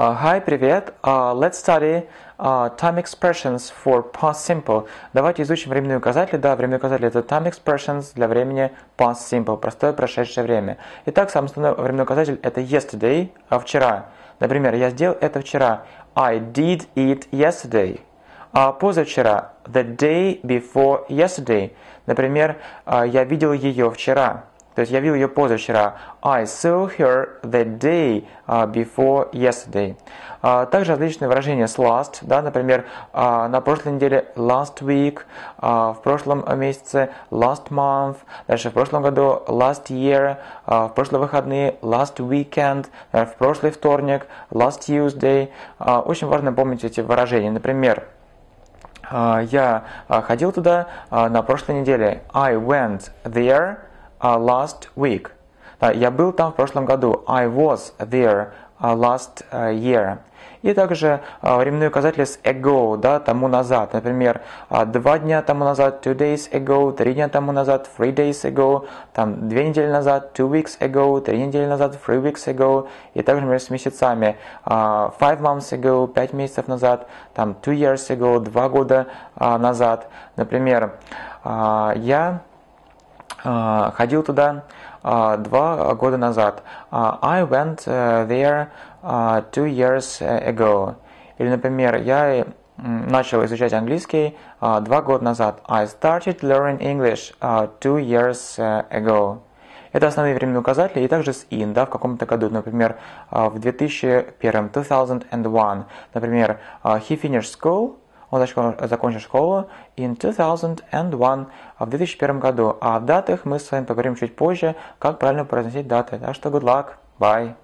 Hi, привет. Let's study time expressions for past simple. Давайте изучим временные указатели. Да, временные указатели это time expressions для времени past simple, простое прошедшее время. Итак, самый основной временной указатель это yesterday, вчера. Например, я сделал это вчера. I did it yesterday. Позавчера, the day before yesterday. Например, я видел ее вчера. То есть я видел ее позавчера. I saw her the day before yesterday. Также различные выражения с last, да, например, на прошлой неделе last week, в прошлом месяце last month, дальше в прошлом году last year, в прошлые выходные last weekend, в прошлый вторник last Tuesday. Очень важно помнить эти выражения. Например, я ходил туда на прошлой неделе. I went there last week. Я был там в прошлом году. I was there last year. И также временные указатели с ago, да, тому назад. Например, 2 дня тому назад, 2 days ago, 3 дня тому назад, 3 days ago, там 2 недели назад, 2 weeks ago, 3 недели назад, 3 weeks ago. И также, например, с месяцами 5 months ago, 5 месяцев назад, там 2 years ago, 2 года назад. Например, я ходил туда 2 года назад. I went there 2 years ago. Или, например, я начал изучать английский 2 года назад. I started learning English 2 years ago. Это основные временные указатели, и также с in, да, в каком-то году. Например, в 2001, 2001. Например, he finished school. Он закончил школу in 2001, в 2001 году. А о датах мы с вами поговорим чуть позже, как правильно произносить даты. Так что good luck, bye!